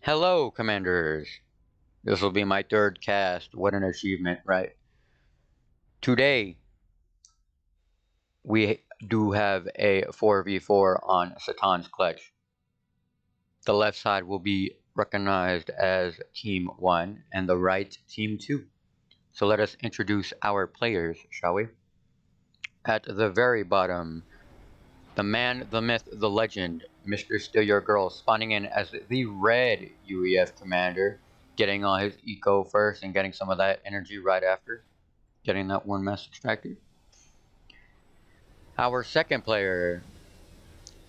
Hello, Commanders. This will be my third cast. What an achievement, right? Today, we do have a 4v4 on Setons Clutch. The left side will be recognized as Team 1 and the right Team 2. So let us introduce our players, shall we? At the very bottom, the man, the myth, the legend, Mr. Steal Your Girl, spawning in as the red UEF commander, getting all his eco first and getting some of that energy right after, getting that one mess extracted. Our second player,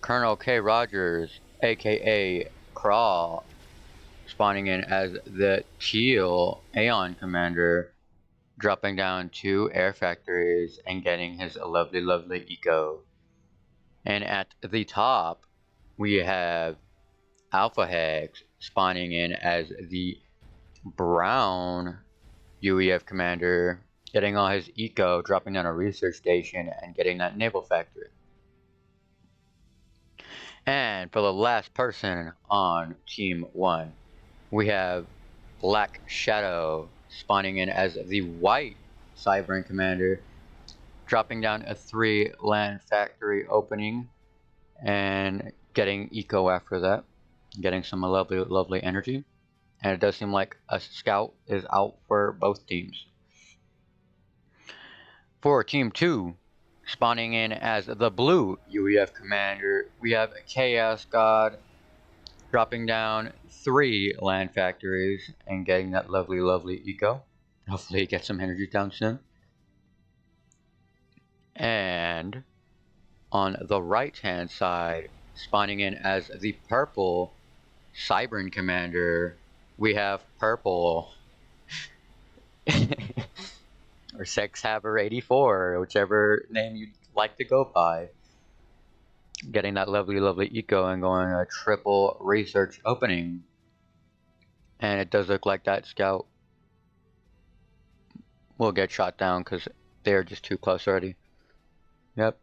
Colonel K. Rogers, aka Krawl, spawning in as the teal Aeon commander, dropping down 2 air factories and getting his lovely eco. And at the top, we have Alphahex spawning in as the brown UEF commander, getting all his eco, dropping down a research station, and getting that naval factory. And for the last person on Team 1, we have Black Shadow spawning in as the white Cybern commander, dropping down a 3 land factory opening and getting eco after that, getting some lovely energy. And it does seem like a scout is out for both teams. For Team 2, spawning in as the blue UEF commander, we have Chaos God dropping down 3 land factories and getting that lovely eco. Hopefully get some energy down soon. And on the right hand side, spawning in as the purple Cybern commander, we have purple or Sexhaver84, whichever name you'd like to go by. Getting that lovely eco and going a triple research opening. And it does look like that scout will get shot down because they're just too close already. Yep.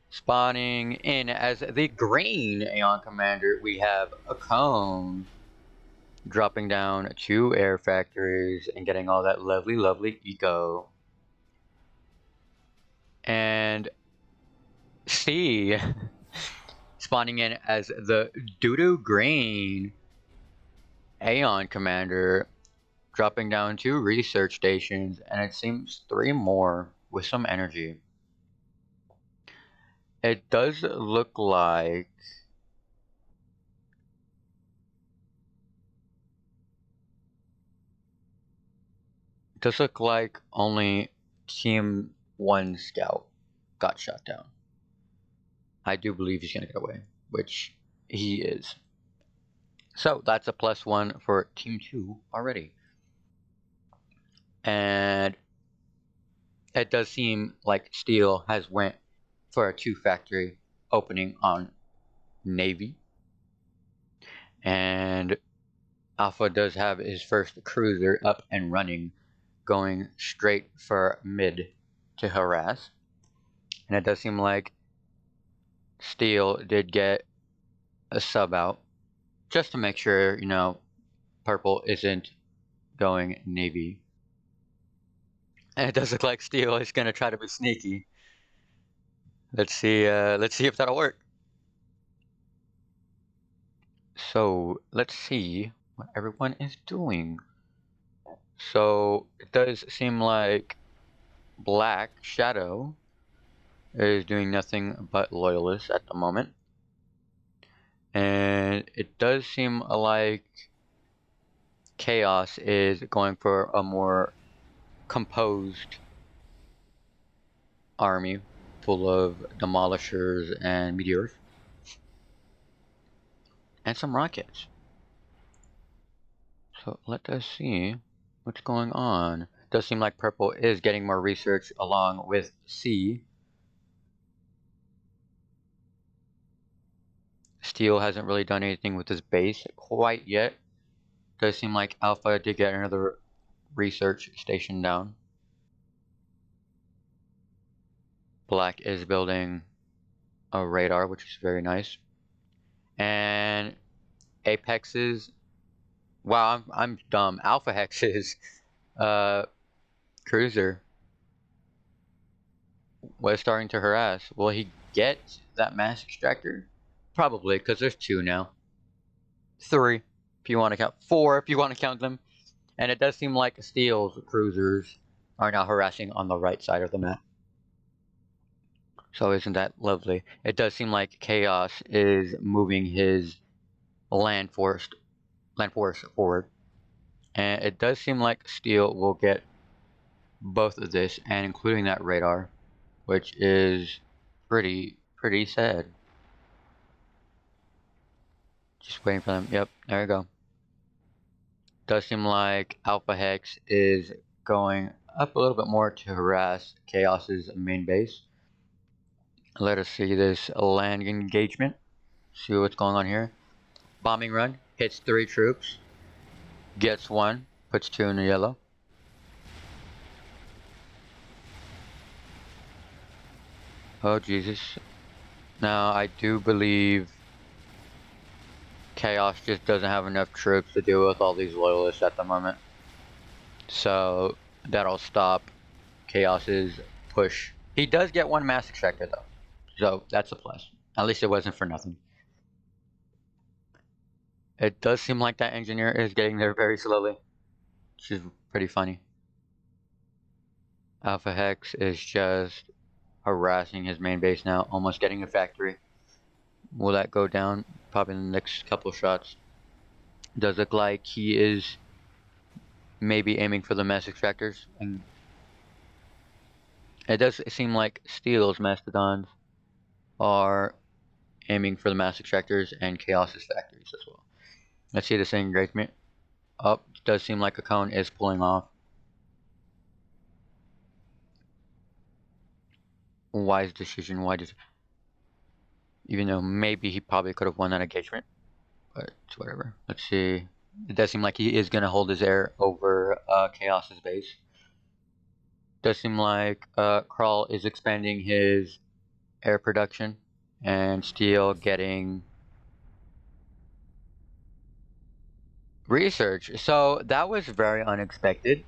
Spawning in as the green Aeon commander, we have a cone dropping down 2 air factories and getting all that lovely eco. And C spawning in as the doo-doo green Aeon commander, dropping down 2 research stations, and it seems 3 more with some energy. It does look like only Team 1 scout got shot down. I do believe he's gonna get away, which he is. So that's a +1 for Team 2 already. And it does seem like Steel has went for a 2 factory opening on Navy. And Alpha does have his first cruiser up and running, going straight for mid to harass. And it does seem like Steel did get a sub out just to make sure, you know, purple isn't going Navy. And it does look like Steel is gonna try to be sneaky. Let's see if that'll work. So let's see what everyone is doing. So it does seem like Black Shadow is doing nothing but loyalists at the moment. And it does seem like Chaos is going for a more composed army full of demolishers and meteors. And some rockets. So let us see what's going on. It does seem like purple is getting more research along with C. Steel hasn't really done anything with his base quite yet. Does seem like Alpha did get another research station down. Black is building a radar, which is very nice. And Apex's Wow, I'm dumb. Alphahex's cruiser was starting to harass. Will he get that mass extractor? Probably, because there's 2 now. 3, if you want to count. 4, if you want to count them. And it does seem like Steel's cruisers are now harassing on the right side of the map. So isn't that lovely? It does seem like Chaos is moving his land force forward. And it does seem like Steel will get both of this, and including that radar, which is pretty sad. Just waiting for them. Yep, there you go. Does seem like Alphahex is going up a little bit more to harass Chaos's main base. Let us see this land engagement. See what's going on here. Bombing run. Hits 3 troops. Gets 1. Puts 2 in the yellow. Oh, Jesus. Now, I do believe Chaos just doesn't have enough troops to deal with all these loyalists at the moment. So, that'll stop Chaos's push. He does get 1 mass extractor, though. So, that's a plus. At least it wasn't for nothing. It does seem like that engineer is getting there very slowly, which is pretty funny. Alphahex is just harassing his main base now, almost getting a factory. Will that go down? Probably in the next couple shots. Does look like he is maybe aiming for the mass extractors, and it does seem like Steel's mastodons are aiming for the mass extractors and Chaos's factories as well. Let's see this engagement. Oh, does seem like a cone is pulling off. Wise decision. Why did, even though maybe he probably could have won that engagement, but it's whatever. Let's see. It does seem like he is gonna hold his air over Chaos's base. Does seem like Krawl is expanding his air production, and Steel getting research. So that was very unexpected.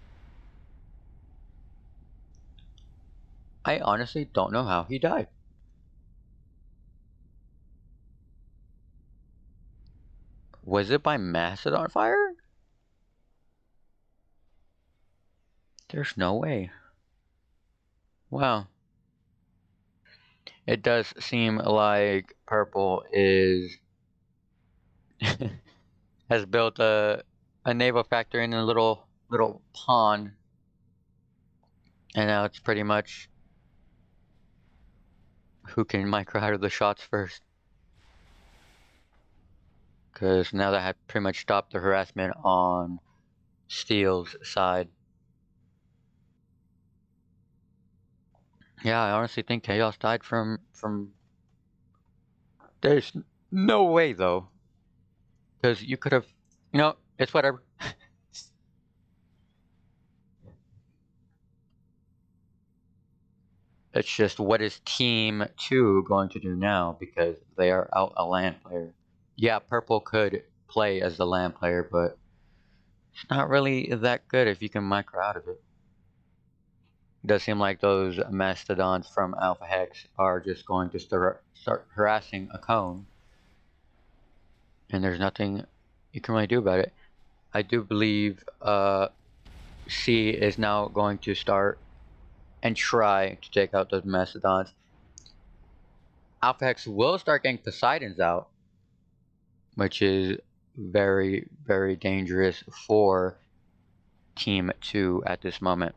I honestly don't know how he died. Was it by Mastodon fire? There's no way. Wow. It does seem like Purple is has built a naval factory in a little pond, and now it's pretty much who can micro out of the shots first. Because now that had pretty much stopped the harassment on Steel's side. Yeah, I honestly think Chaos died from. There's no way though, because you could have, it's whatever. It's just what is Team 2 going to do now, because they are out a land player. Yeah, Purple could play as the land player, but it's not really that good if you can micro out of it. It does seem like those mastodons from Alphahex are just going to start harassing a cone, and there's nothing you can really do about it. I do believe C is now going to start and try to take out those mastodons. Alphahex will start getting Poseidons out, which is very dangerous for Team 2 at this moment.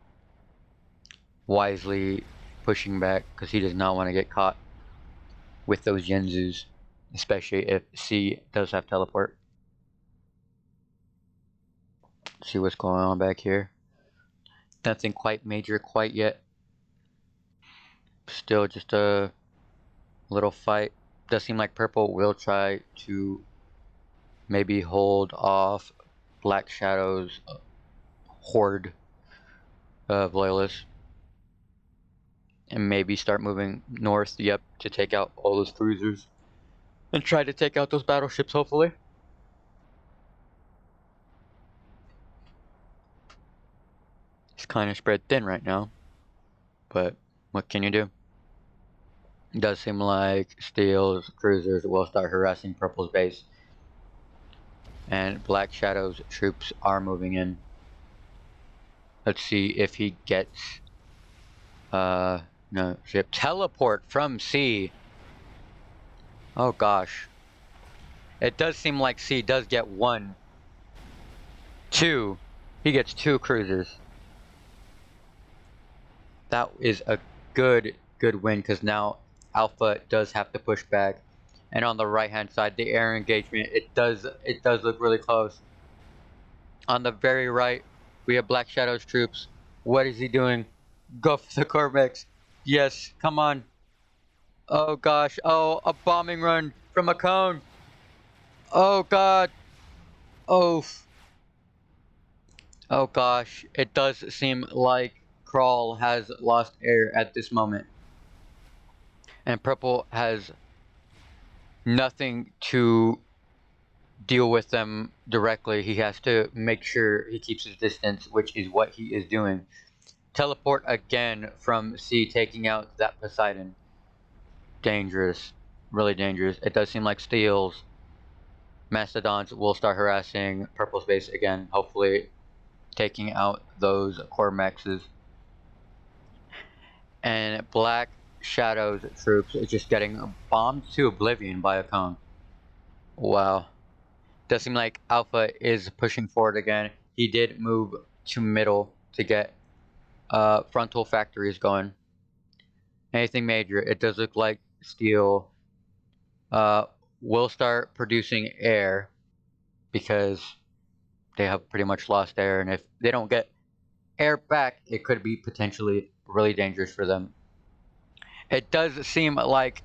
Wisely pushing back because he does not want to get caught with those Yenzus, especially if C does have teleport. See what's going on back here. Nothing quite major quite yet. Still just a little fight. Does seem like Purple will try to maybe hold off Black Shadow's horde of loyalists, and maybe start moving north, yep, to take out all those cruisers and try to take out those battleships, hopefully. kind of spread thin right now, but what can you do? It does seem like Steel's cruisers will start harassing Purple's base, and Black Shadow's troops are moving in. Let's see if he gets no ship teleport from C. Oh gosh, it does seem like C does get 1, 2. He gets 2 cruisers. That is a good win, because now Alpha does have to push back. And on the right hand side, the air engagement, it does look really close. On the very right, we have Black Shadow's troops. What is he doing? Go for the Corvex. Yes, come on. Oh gosh, oh, a bombing run from a cone. Oh god. Oh. Oh gosh, it does seem like Krawl has lost air at this moment. And Purple has nothing to deal with them directly. He has to make sure he keeps his distance, which is what he is doing. Teleport again from C, taking out that Poseidon. Dangerous. Really dangerous. It does seem like Steel's Mastodons will start harassing Purple's base again, hopefully taking out those core mexes. And Black Shadow's troops is just getting bombed to oblivion by a cone. Wow. Does seem like Alpha is pushing forward again. He did move to middle to get frontal factories going. Anything major, it does look like Steel will start producing air, because they have pretty much lost air, and if they don't get air back, it could be potentially really dangerous for them. It does seem like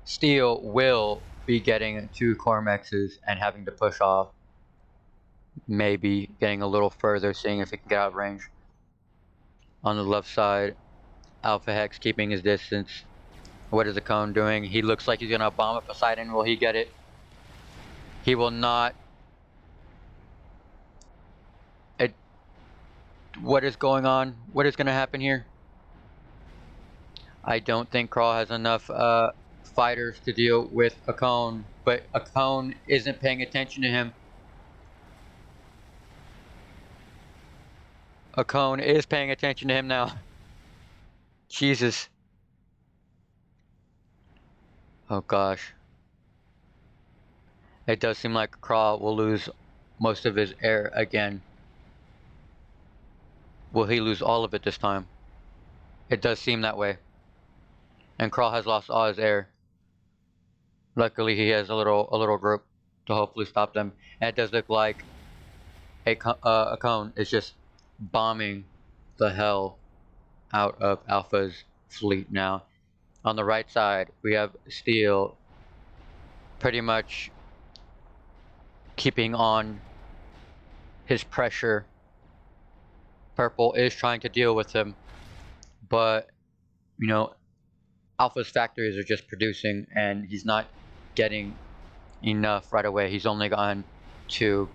Steel will be getting 2 Cormexes and having to push off. Maybe getting a little further, seeing if he can get out of range. On the left side, Alphahex keeping his distance. What is the cone doing? He looks like he's gonna bomb a Poseidon. Will he get it? He will not. What is going on? What is gonna happen here? I don't think Krawl has enough fighters to deal with a cone, but a cone isn't paying attention to him. A cone is paying attention to him now. Jesus. Oh gosh. It does seem like Krawl will lose most of his air again. Will he lose all of it this time? It does seem that way. And Krawl has lost all his air. Luckily, he has a little group to hopefully stop them. And it does look like a cone is just bombing the hell out of Alpha's fleet now. On the right side, we have Steel pretty much keeping on his pressure. Purple is trying to deal with him, but you know, Alpha's factories are just producing, and he's not getting enough right away. He's only gotten 2.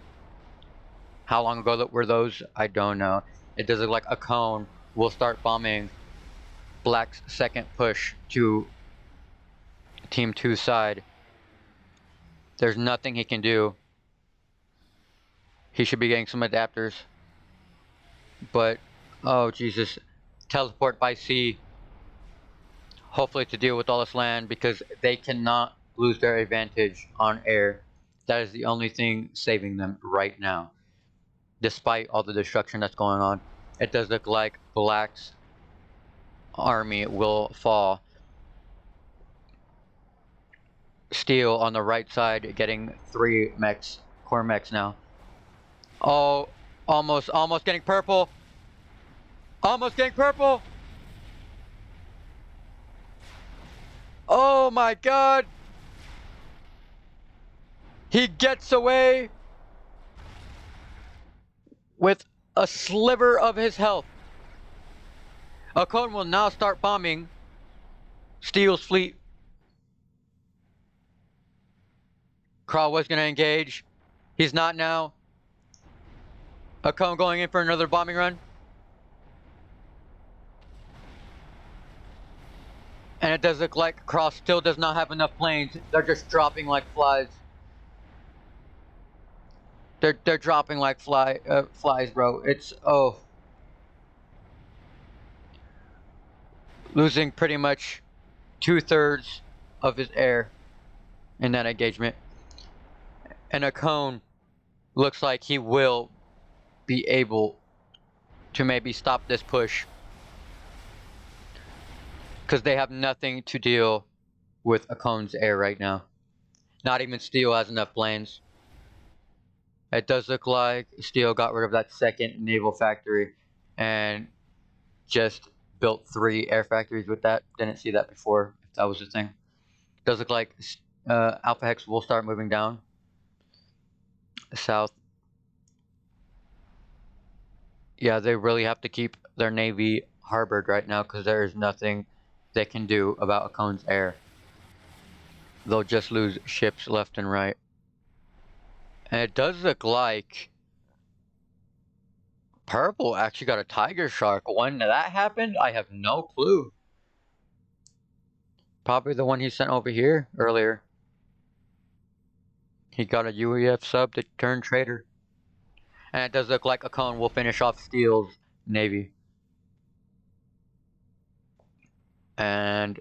How long ago were those? I don't know. It does look like a cone will start bombing Black's second push to Team 2's side. There's nothing he can do. He should be getting some adapters. But, oh Jesus, teleport by sea. Hopefully to deal with all this land, because they cannot lose their advantage on air. That is the only thing saving them right now. Despite all the destruction that's going on, it does look like Black's army will fall. Steel on the right side getting 3 mechs, core mechs now. Oh, almost getting purple. Almost getting purple. Oh my god. He gets away with a sliver of his health. A cone will now start bombing Steel's fleet. Krawl was going to engage. He's not now. A cone going in for another bombing run. And it does look like Krawl still does not have enough planes. They're just dropping like flies. They're dropping like flies, bro. It's losing pretty much 2/3 of his air in that engagement. And a cone looks like he will be able to maybe stop this push, because they have nothing to deal with a cone's air right now. Not even Steel has enough planes. It does look like Steel got rid of that second naval factory and just built 3 air factories with that. Didn't see that before, if that was the thing. Does look like Alphahex will start moving down south. Yeah, they really have to keep their navy harbored right now, because there is nothing they can do about a cone's air. They'll just lose ships left and right. And it does look like Purple actually got a tiger shark. When that happened, I have no clue. Probably the one he sent over here earlier. He got a UEF sub to turn traitor. And it does look like a cone will finish off Steel's navy. And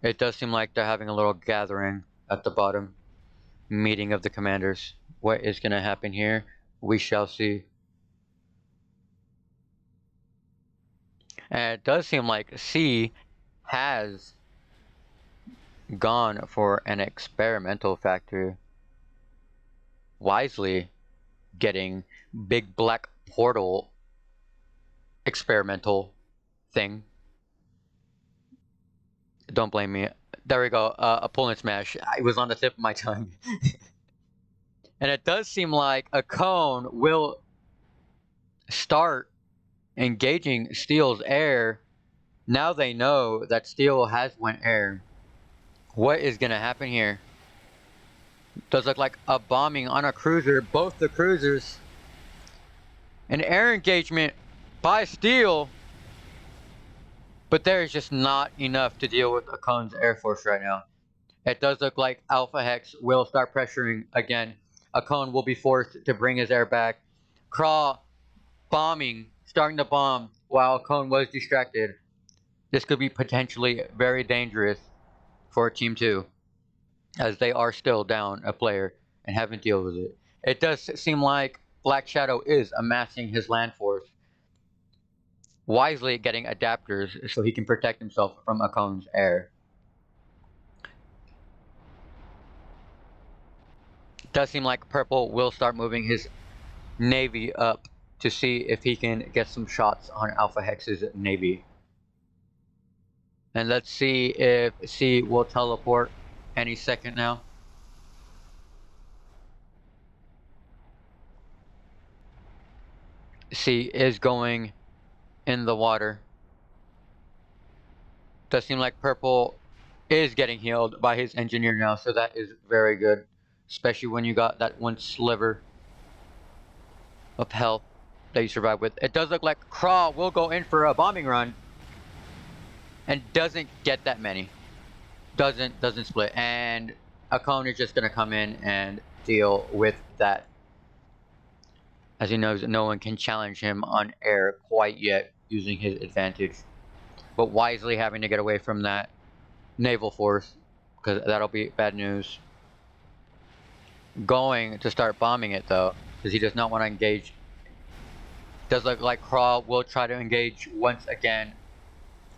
it does seem like they're having a little gathering at the bottom. Meeting of the commanders. What is going to happen here? We shall see. And it does seem like C has gone for an experimental factory. Wisely getting big black portal experimental thing. Don't blame me. There we go. A pull and smash. It was on the tip of my tongue. And it does seem like a cone will start engaging Steel's air. Now they know that Steel has went air. What is going to happen here? Does look like a bombing on a cruiser. Both the cruisers. An air engagement by Steel. But there is just not enough to deal with a cone's air force right now. It does look like Alphahex will start pressuring again. A cone will be forced to bring his air back. Krawl bombing, starting to bomb while a cone was distracted. This could be potentially very dangerous for Team 2, as they are still down a player and haven't dealt with it. It does seem like Black Shadow is amassing his land force, wisely getting adapters so he can protect himself from a cone's air. Does seem like Purple will start moving his navy up to see if he can get some shots on Alphahex's navy. And let's see if C will teleport any second now. C is going in the water. Does seem like Purple is getting healed by his engineer now, so that is very good. Especially when you got that one sliver of health that you survived with. It does look like Krawl will go in for a bombing run and doesn't get that many. Doesn't split, and a cone is just gonna come in and deal with that. As he knows, no one can challenge him on air quite yet using his advantage. But wisely having to get away from that naval force, because that'll be bad news. Going to start bombing it though, because he does not want to engage. Does look like Krawl will try to engage once again.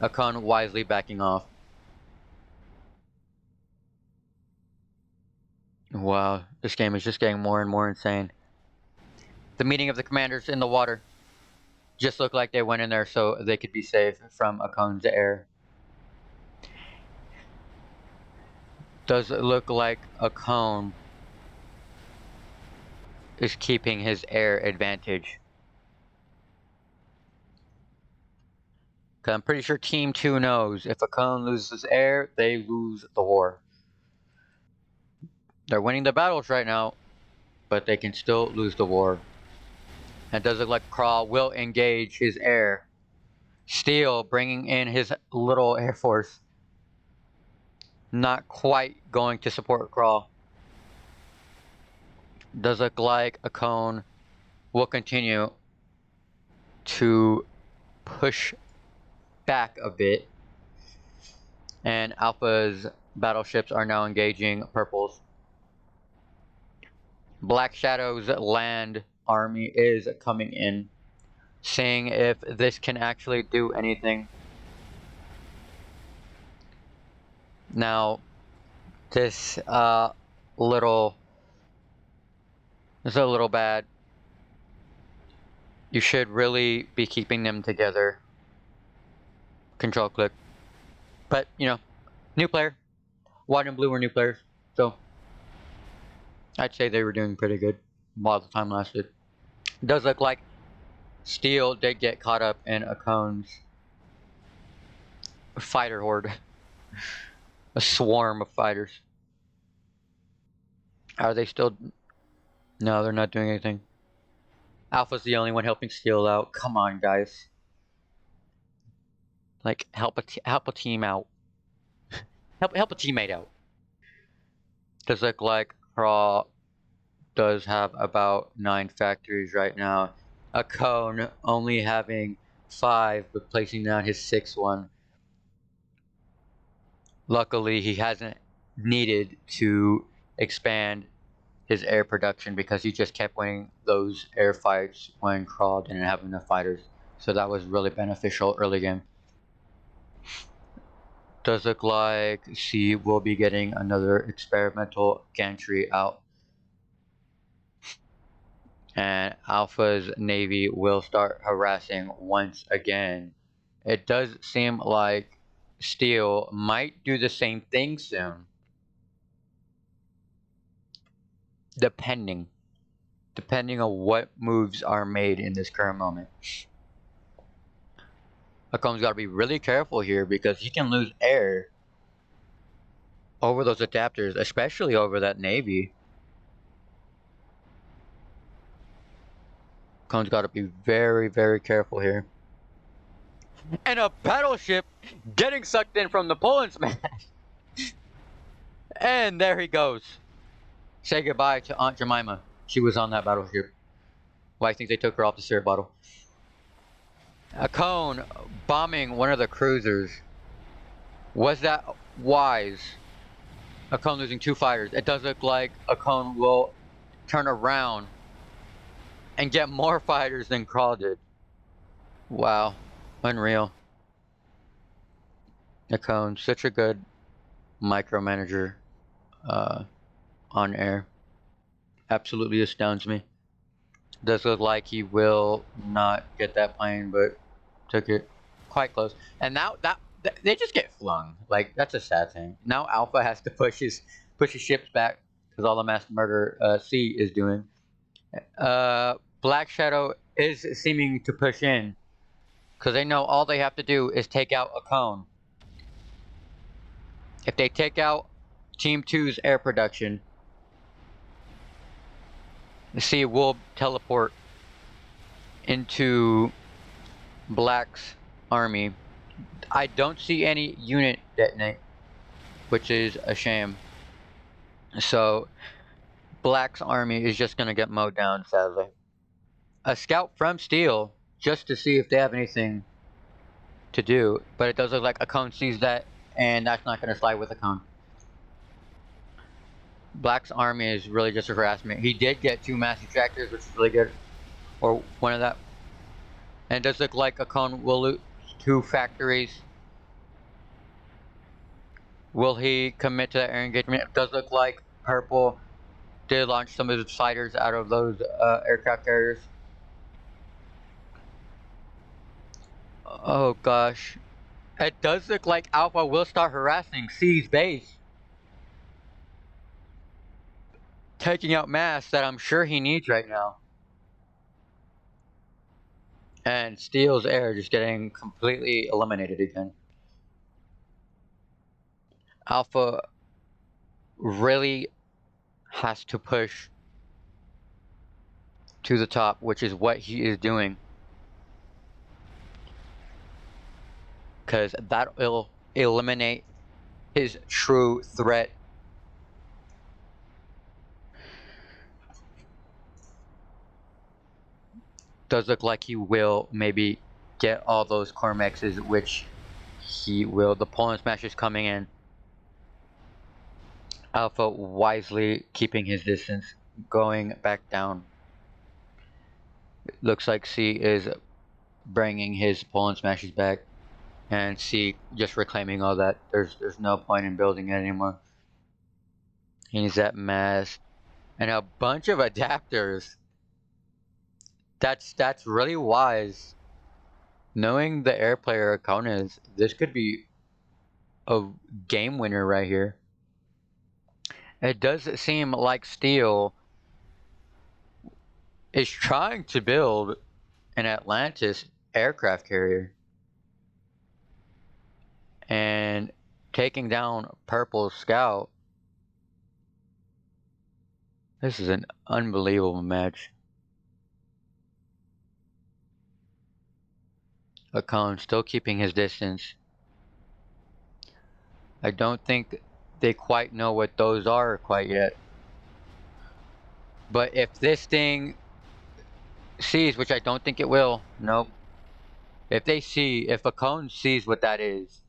A cone wisely backing off. Wow, this game is just getting more and more insane. The meeting of the commanders in the water just looked like they went in there so they could be safe from a cone's air. Does it look like a cone is keeping his air advantage? Because I'm pretty sure Team 2 knows if a cone loses air, they lose the war. They're winning the battles right now, but they can still lose the war. And it does look like Krawl will engage his air. Steel bringing in his little air force. not quite going to support Krawl. Does look like a cone will continue to push back a bit, and Alpha's battleships are now engaging Purple's. Black Shadow's land army is coming in, seeing if this can actually do anything. Now, this is a little bad. You should really be keeping them together. Control click. But, you know, new player. White and blue were new players, so I'd say they were doing pretty good while the time lasted. It does look like Steel did get caught up in a Cone's fighter horde. A swarm of fighters. Are they still... No, they're not doing anything. Alpha's the only one helping Steel out. Come on, guys. Like, help a team out. help a teammate out. Does look like Krawl does have about 9 factories right now. A Cone only having 5, but placing down his 6th one. Luckily, he hasn't needed to expand his air production because he just kept winning those air fights when Krawl didn't have enough fighters. So that was really beneficial early game. Does look like C will be getting another experimental gantry out. And Alpha's Navy will start harassing once again. It does seem like Steel might do the same thing soon. Depending on what moves are made in this current moment. Akom's got to be really careful here because he can lose air over those adapters, especially over that Navy. Akom's got to be very, very careful here. And a battleship getting sucked in from the Poland smash. And there he goes. Say goodbye to Aunt Jemima. She was on that battleship. Well, I think they took her off the syrup bottle. A Cone bombing one of the cruisers. Was that wise? A Cone losing 2 fighters. It does look like a Cone will turn around and get more fighters than Krawl did. Wow. Unreal. A Cone, such a good micromanager on air. Absolutely astounds me. Does look like he will not get that plane, but took it quite close. And now they just get flung. Like, that's a sad thing. Now Alpha has to push his ships back because all the mass murder C is doing. Black Shadow is seeming to push in because they know all they have to do is take out a Cone. If they take out Team 2's air production, C will teleport into Black's army. I don't see any unit detonate, which is a shame. So Black's army is just gonna get mowed down, sadly. A scout from Steel just to see if they have anything to do, but it does look like a Cone sees that, and that's not gonna slide with a Cone. Black's army is really just a harassment. He did get 2 mass ejectors, which is really good, or one of that. And it does look like a Cone will lose 2 factories. Will he commit to that air engagement? It does look like Purple did launch some of his fighters out of those aircraft carriers. Oh gosh. It does look like Alpha will start harassing C's base. Taking out mass that I'm sure he needs right now. And Steel's air just getting completely eliminated again. Alpha really has to push to the top, which is what he is doing. Because that will eliminate his true threat. Does look like he will maybe get all those Cormexes, which he will. The Poland Smash is coming in. Alpha wisely keeping his distance, going back down. Looks like C is bringing his Poland Smashes back, and C just reclaiming all that. There's no point in building it anymore. He needs that mass and a bunch of adapters. That's really wise. Knowing the air player opponents, this could be a game winner right here. It does seem like Steel is trying to build an Atlantis aircraft carrier and taking down Purple's scout. This is an unbelievable match. Akon still keeping his distance. I don't think they quite know what those are quite yet. But if this thing sees, which I don't think it will, nope. If Akon sees what that is,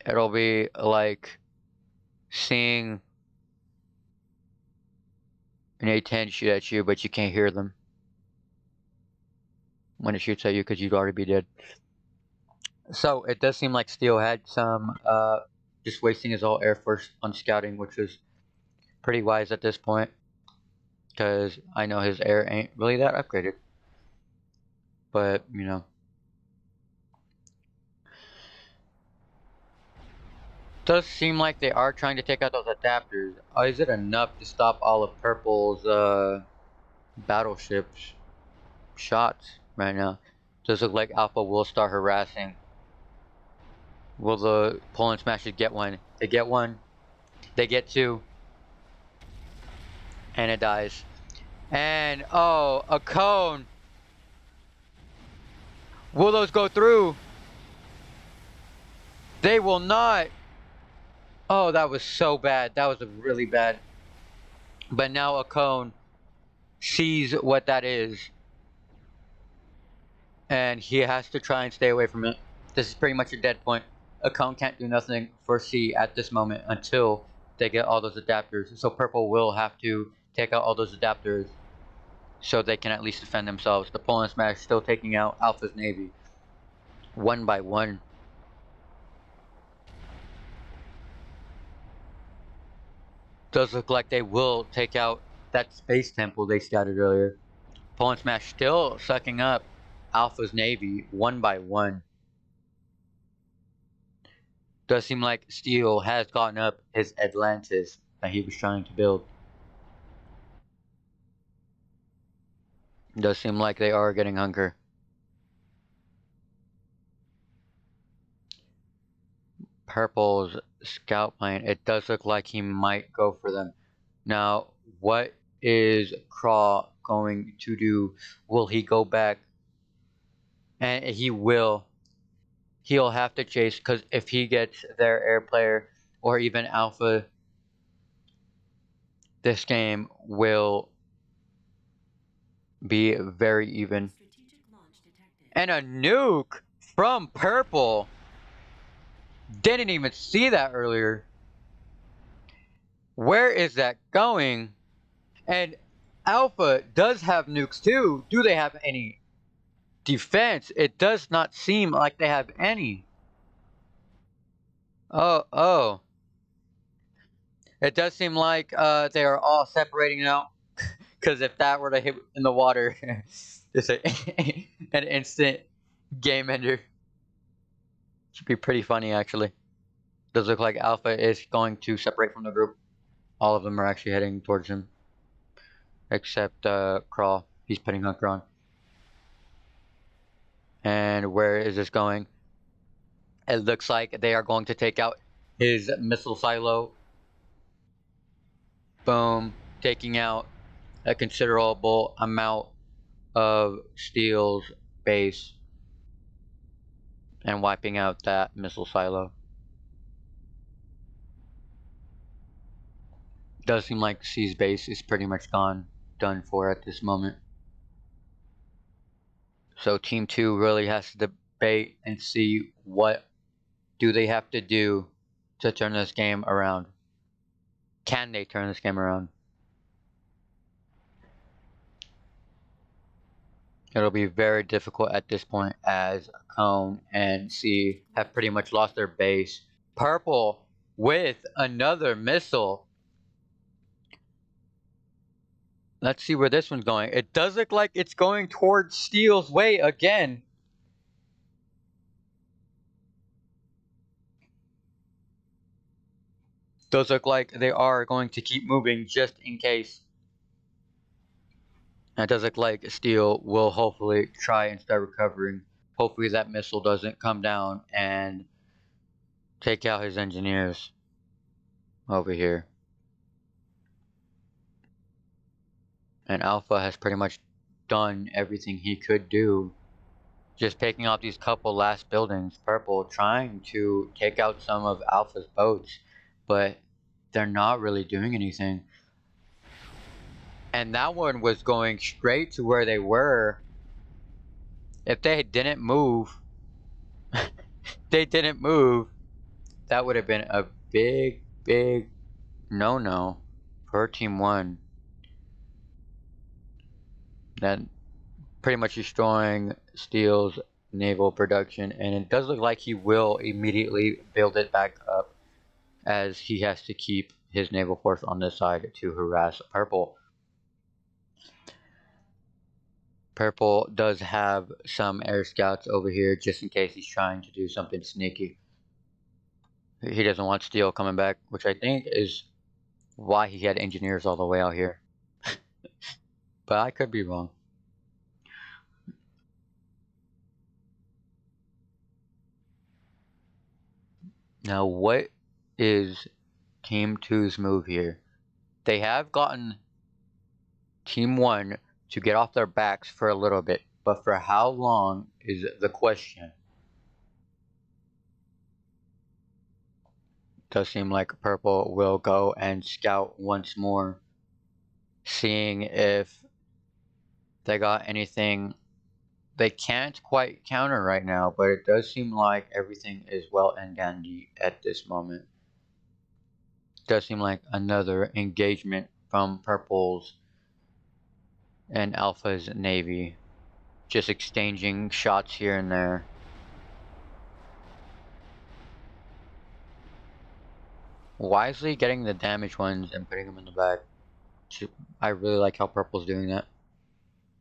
it'll be like seeing an A-10 shoot at you, but you can't hear them when it shoots at you because you'd already be dead. So it does seem like Steel had some, just wasting his whole Air Force on scouting, which is pretty wise at this point, because I know his air ain't really that upgraded. But, you know. Does seem like they are trying to take out those adapters. Is it enough to stop all of Purple's battleships shots right now? Does look like Alpha will start harassing. Will the Poland Smashers get one? They get one. They get two. And it dies. And, oh, a cone. Will those go through? They will not. Oh, that was so bad. That was really bad. But now a cone sees what that is. And he has to try and stay away from it. This is pretty much a dead point. A cone can't do nothing for C at this moment until they get all those adapters. So Purple will have to take out all those adapters so they can at least defend themselves. The Poland Smash still taking out Alpha's Navy one by one. Does look like they will take out that space temple they scouted earlier. Poland Smash still sucking up Alpha's Navy one by one. Does seem like Steel has gotten up his Atlantis that he was trying to build. Does seem like they are getting hungry. Purple's scout plane, it does look like he might go for them. Now, what is Krawl going to do? Will he go back? And he will. He'll have to chase, because if he gets their air player or even Alpha, this game will be very even. And a nuke from Purple. Didn't even see that earlier. Where is that going? And Alpha does have nukes too. Do they have any defense? It does not seem like they have any. Oh. It does seem like they are all separating now. Because if that were to hit in the water, it's an instant game ender. Should be pretty funny, actually. Does look like Alpha is going to separate from the group. All of them are actually heading towards him. Except Krawl. He's putting Hunker on. And where is this going? It looks like they are going to take out his missile silo. Boom. Taking out a considerable amount of Steel's base. and wiping out that missile silo. Does seem like C's base is pretty much done for at this moment. So Team 2 really has to debate and see what do they have to do to turn this game around. Can they turn this game around? It'll be very difficult at this point as Cone and C have pretty much lost their base. Purple with another missile. Let's see where this one's going. It does look like it's going towards Steel's way again. Those look like they are going to keep moving just in case. And it does look like Steel will hopefully try and start recovering. Hopefully that missile doesn't come down and take out his engineers over here. And Alpha has pretty much done everything he could do. Just taking out these couple last buildings. Purple trying to take out some of Alpha's boats, but they're not really doing anything. And that one was going straight to where they were. If they didn't move, that would have been a big no-no for Team 1. Then pretty much destroying Steel's naval production, and it does look like he will immediately build it back up as he has to keep his naval force on this side to harass Purple. Purple does have some air scouts over here just in case he's trying to do something sneaky. He doesn't want Steel coming back, which I think is why he had engineers all the way out here. But I could be wrong. Now, what is Team 2's move here? They have gotten Team 1 to get off their backs for a little bit, but for how long is the question. Does seem like Purple will go and scout once more, seeing if they got anything. They can't quite counter right now, but it does seem like everything is well and dandy at this moment. Does seem like another engagement from Purple's and Alpha's navy, just exchanging shots here and there. Wisely getting the damaged ones and putting them in the back. I really like how Purple's doing that.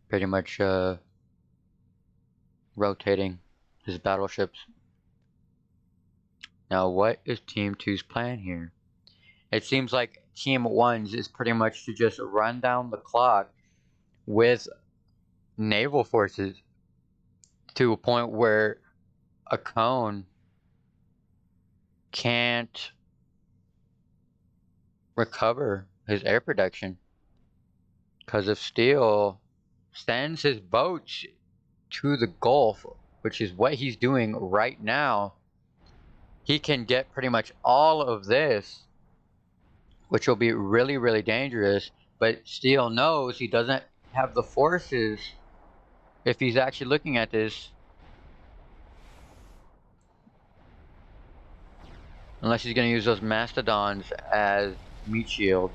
Pretty much rotating his battleships. Now, what is Team 2's plan here? It seems like Team 1's is pretty much to just run down the clock with naval forces to a point where a Cone can't recover his air production. Because if Steel sends his boats to the Gulf, which is what he's doing right now, he can get pretty much all of this, which will be really dangerous. But Steel knows he doesn't have the forces if he's actually looking at this. Unless he's going to use those mastodons as meat shields.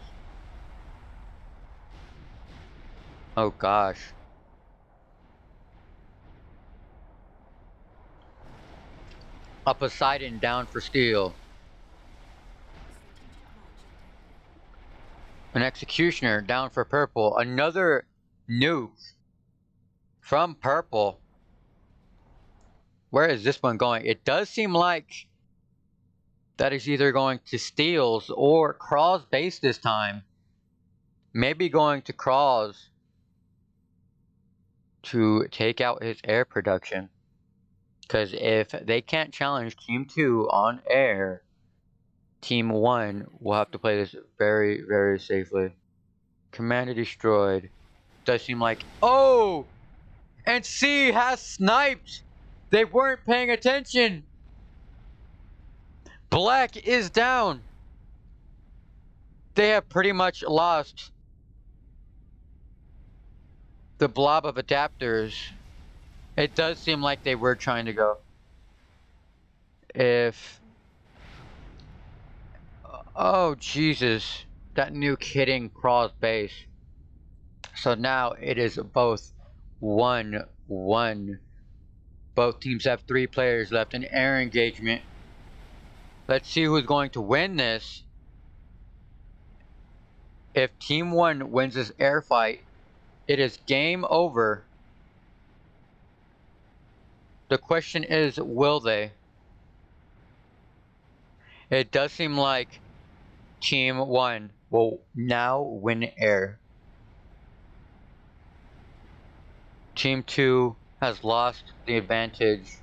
Oh gosh. A Poseidon down for Steel. An Executioner down for Purple. Another nuke from Purple. Where is this one going? It does seem like that is either going to Steel's or Krawl's base this time. Maybe going to Krawl's to take out his air production. Because if they can't challenge Team 2 on air, Team 1 will have to play this very safely. Commander destroyed. Does seem like... Oh! And C has sniped They weren't paying attention. Black is down. They have pretty much lost the blob of adapters. It does seem like they were trying to go. If... Oh, Jesus. That nuke hitting Krawl's base. So now it is both 1-1. Both teams have 3 players left in air engagement. Let's see who's going to win this. If Team 1 wins this air fight, it is game over. The question is, will they? It does seem like Team 1 will now win air. Team 2 has lost the advantage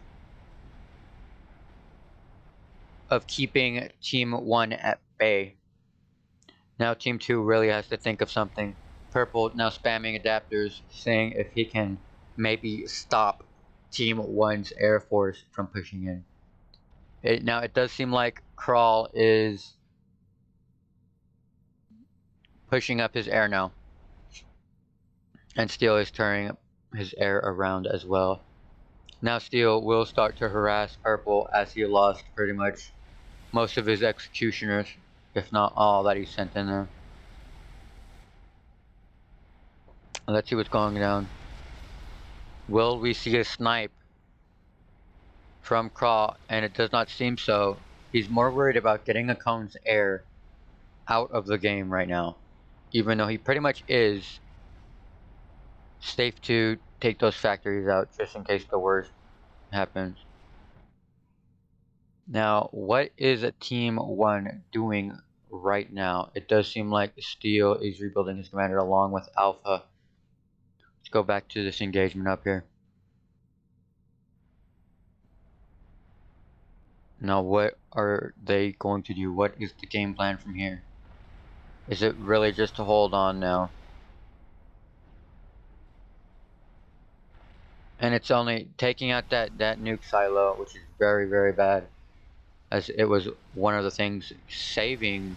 of keeping Team 1 at bay. Now Team 2 really has to think of something. Purple now spamming adapters, saying if he can maybe stop Team 1's Air Force from pushing in. Now it does seem like Krawl is pushing up his air now. And Steel is turning his air around as well. Now Steel will start to harass Purple as he lost pretty much most of his executioners, if not all that he sent in there. Let's see what's going down. Will we see a snipe from Krawl? And it does not seem so. He's more worried about getting a cone's air out of the game right now. Even though he pretty much is safe to take those factories out just in case the worst happens. Now, what is Team 1 doing right now? It does seem like Steel is rebuilding his commander along with Alpha. Let's go back to this engagement up here. Now, what are they going to do? What is the game plan from here? Is it really just to hold on now? And it's only taking out that nuke silo, which is very, very bad, as it was one of the things saving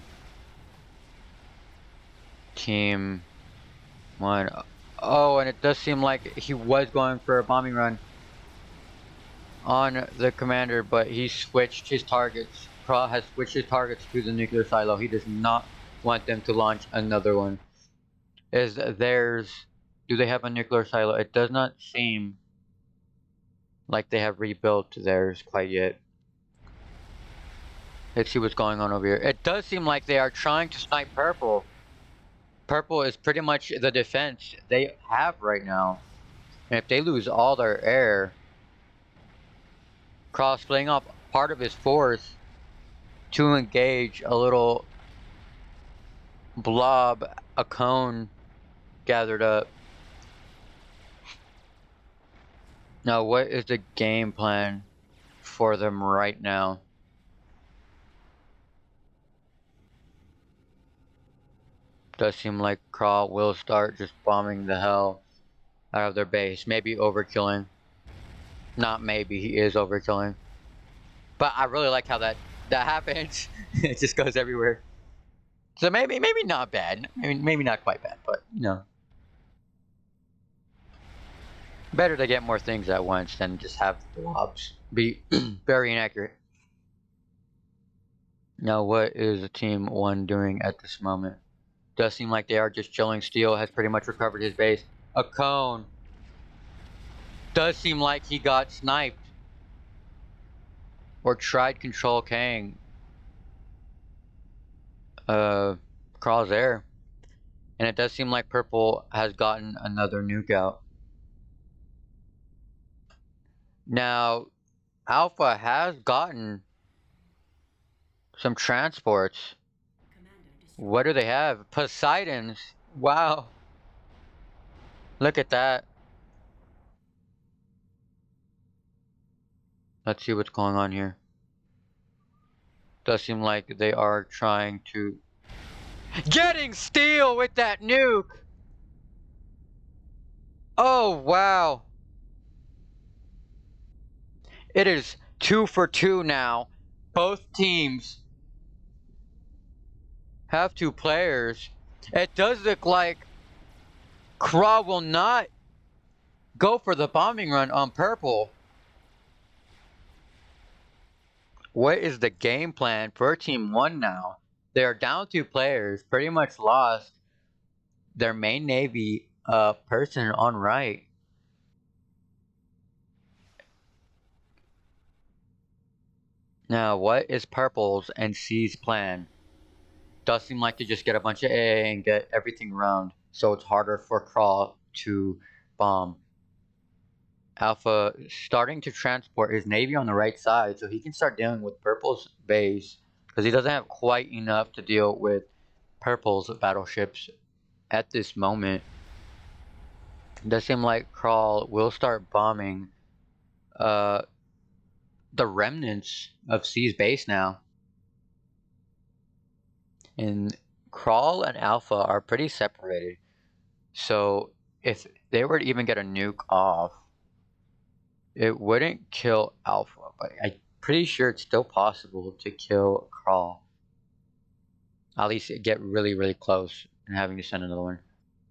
Team 1. Oh, and it does seem like he was going for a bombing run on the commander, but he switched his targets. Krawl has switched his targets to the nuclear silo. He does not want them to launch another one. Is theirs... Do they have a nuclear silo? It does not seem like they have rebuilt theirs quite yet. Let's see what's going on over here. It does seem like they are trying to snipe Purple. Purple is pretty much the defense they have right now. And if they lose all their air, Krawl splitting up part of his force to engage a little blob, a cone gathered up. Now, what is the game plan for them right now? Does seem like Krawl will start just bombing the hell out of their base. Maybe overkilling. Not maybe, he is overkilling. But I really like how that happens. It just goes everywhere. So maybe not bad. I mean, maybe not quite bad, but you know. Better to get more things at once than just have the blobs be very inaccurate. Now, what is Team 1 doing at this moment? Does seem like they are just chilling. Steel has pretty much recovered his base. A cone. Does seem like he got sniped. Or tried control Kang. Krawl's air. And it does seem like Purple has gotten another nuke out. Now, Alpha has gotten some transports. What do they have? Poseidons. Wow. Look at that. Let's see what's going on here. Does seem like they are trying to... Getting Steel with that nuke! Oh, wow. It is 2 for 2 now. Both teams have 2 players. It does look like Krawl will not go for the bombing run on purple. What is the game plan for Team 1 now? They are down 2 players, pretty much lost their main Navy person on right. Now, what is Purple's and C's plan? Does seem like to just get a bunch of A and get everything around, so it's harder for Krawl to bomb. Alpha starting to transport his Navy on the right side so he can start dealing with Purple's base, because he doesn't have quite enough to deal with Purple's battleships at this moment. It does seem like Krawl will start bombing the remnants of C's base now. And Krawl and Alpha are pretty separated. So if they were to even get a nuke off, it wouldn't kill Alpha, but I'm pretty sure it's still possible to kill Krawl. At least get really, really close and having to send another one.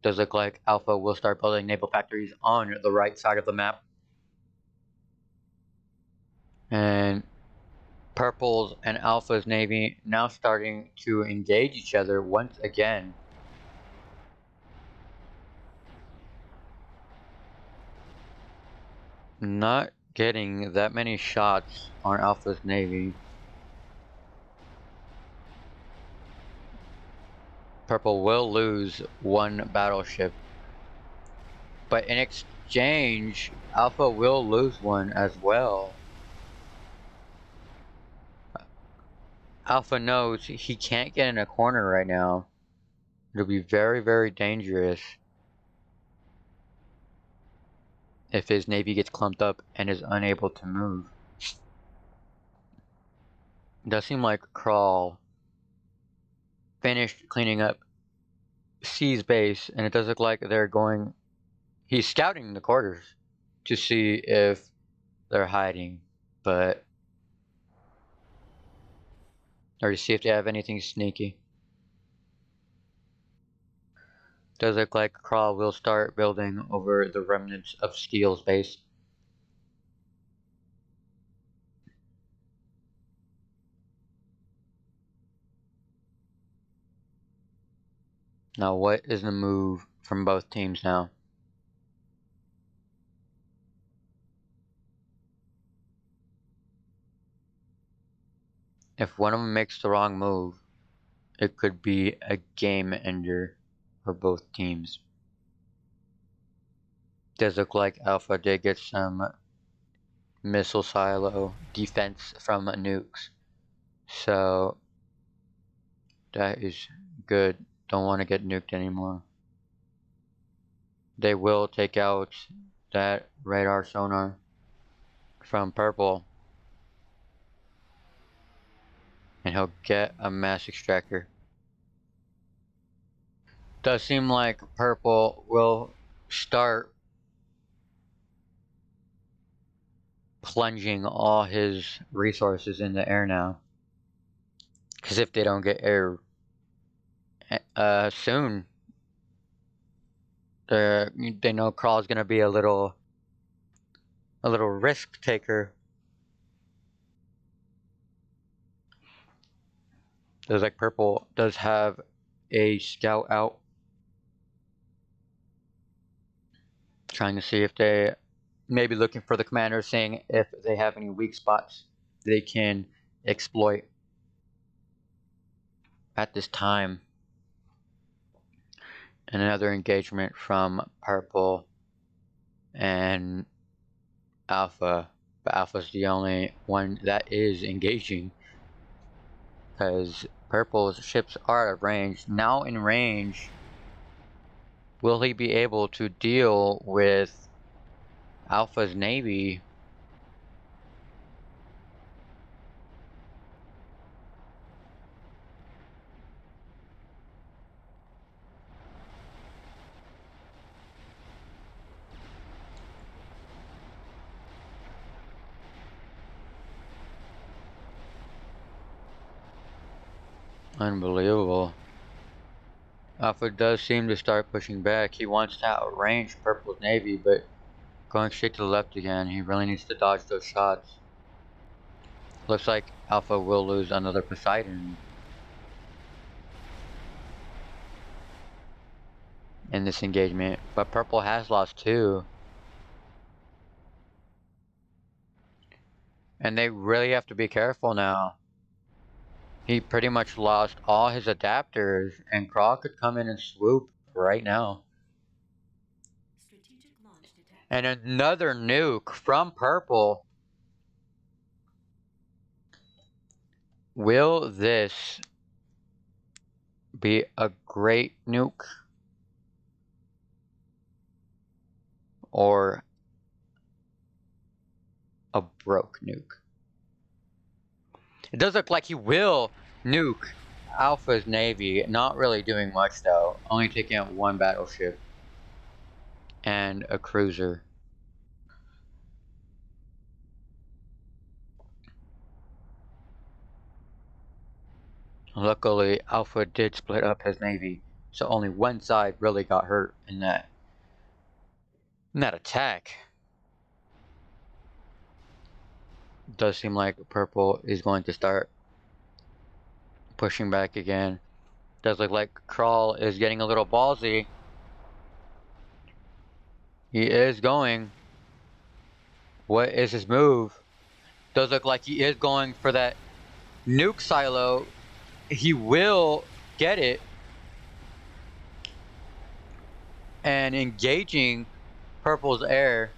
Does look like Alpha will start building naval factories on the right side of the map. And Purple's and Alpha's Navy now starting to engage each other once again. Not getting that many shots on Alpha's Navy. Purple will lose one battleship, but in exchange, Alpha will lose one as well. Alpha knows he can't get in a corner right now. It'll be very, very dangerous if his Navy gets clumped up and is unable to move. It does seem like Krawl finished cleaning up C's base, and it does look like they're going... He's scouting the quarters to see if they're hiding, but... or to see if they have anything sneaky. Does look like Krawl will start building over the remnants of Steel's base. Now, what is the move from both teams now? If one of them makes the wrong move, it could be a game ender for both teams. Does look like Alpha did get some missile silo defense from nukes, so that is good. Don't want to get nuked anymore. They will take out that radar sonar from Purple, and he'll get a mass extractor. Does seem like Purple will start plunging all his resources in the air now, because if they don't get air soon, they know Krawl's gonna be a little risk taker. There's like Purple does have a scout out, trying to see if they maybe looking for the commander, seeing if they have any weak spots they can exploit at this time. And another engagement from Purple and Alpha, but Alpha's the only one that is engaging, because Purple's ships are out of range. Now in range, will he be able to deal with Alpha's Navy? Unbelievable. Alpha does seem to start pushing back. He wants to outrange Purple's Navy, but going straight to the left again. He really needs to dodge those shots. Looks like Alpha will lose another Poseidon in this engagement, but Purple has lost 2. And they really have to be careful now. He pretty much lost all his adapters, and Krawl could come in and swoop right now. And another nuke from Purple. Will this be a great nuke? Or a broke nuke? It does look like he will nuke Alpha's Navy. Not really doing much though. Only taking out 1 battleship. And a cruiser. Luckily, Alpha did split up his Navy. So only one side really got hurt in that attack. Does seem like Purple is going to start pushing back again. Does look like Krawl is getting a little ballsy. He is going. What is his move? Does look like he is going for that nuke silo. He will get it. And engaging Purple's air.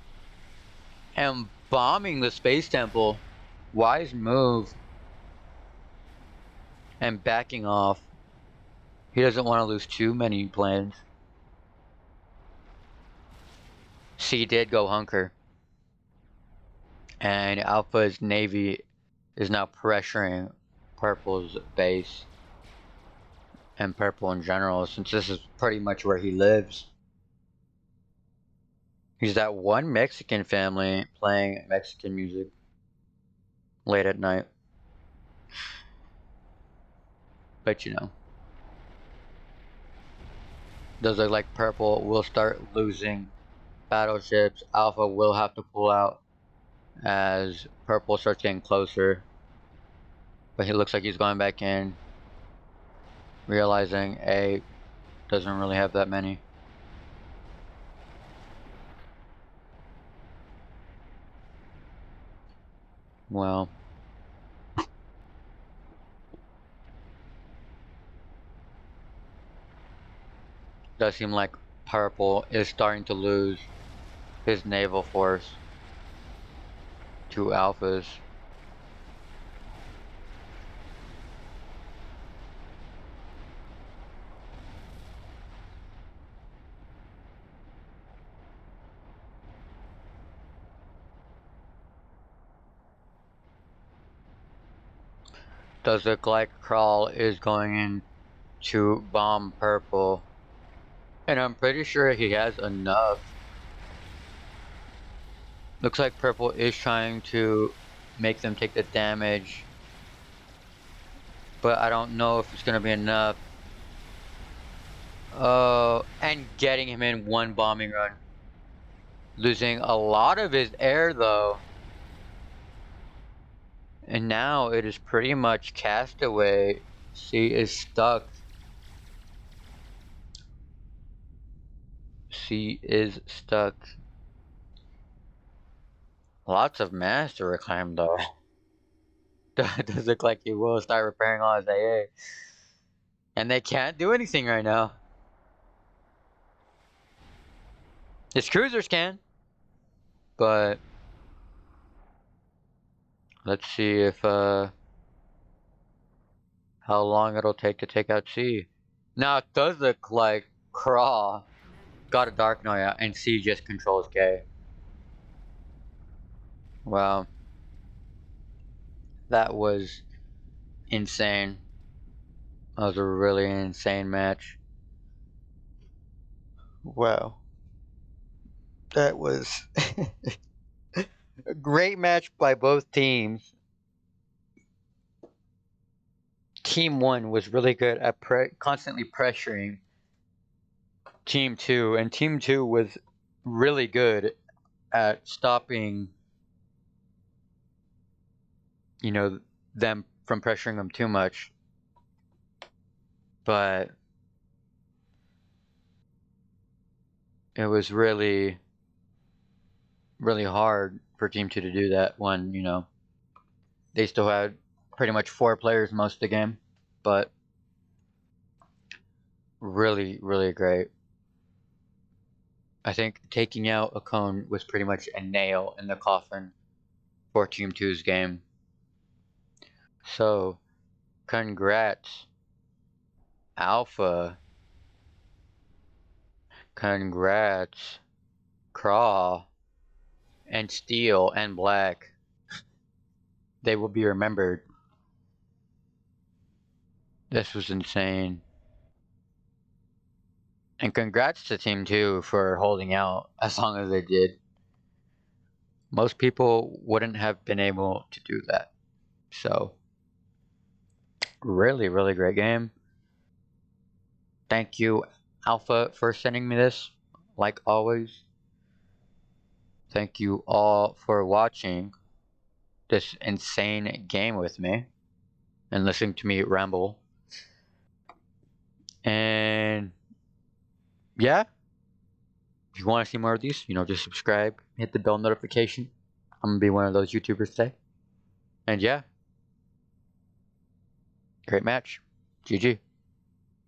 And bombing the space temple. Wise move. And backing off. He doesn't want to lose too many planes. C did go hunker. And Alpha's Navy is now pressuring Purple's base. And Purple in general, since this is pretty much where he lives. He's that one Mexican family playing Mexican music late at night. But you know. Does look like Purple will start losing battleships. Alpha will have to pull out as Purple starts getting closer. But he looks like he's going back in. Realizing A doesn't really have that many. Well. Does seem like Purple is starting to lose his naval force to Alpha's. Does look like Krawl is going in to bomb Purple. And I'm pretty sure he has enough. Looks like Purple is trying to make them take the damage. But I don't know if it's going to be enough. Oh, and getting him in 1 bombing run. Losing a lot of his air though. And now it is pretty much castaway. C is stuck. C is stuck. Lots of mass to reclaim though. Does look like he will start repairing all his AA. And they can't do anything right now. His cruisers can. But let's see if how long it'll take to take out C. Now it does look like Krawl got a Dark Knight out and C just controls K. Wow. That was insane. That was a really insane match. Wow. That was a great match by both teams. Team 1 was really good at constantly pressuring Team 2, and Team 2 was really good at stopping, you know, them from pressuring them too much. But it was really hard for Team 2 to do that when, you know, they still had pretty much 4 players most of the game. But really great. I think taking out a cone was pretty much a nail in the coffin for Team 2's game. So, congrats, Alpha. Congrats, Krawl, and Steel, and Black. They will be remembered. This was insane. And congrats to Team 2 for holding out as long as they did. Most people wouldn't have been able to do that. So, really great game. Thank you, Alpha, for sending me this, like always. Thank you all for watching this insane game with me and listening to me ramble. And yeah, if you want to see more of these, you know, just subscribe, hit the bell notification. I'm gonna be one of those YouTubers today. And yeah, great match. GG.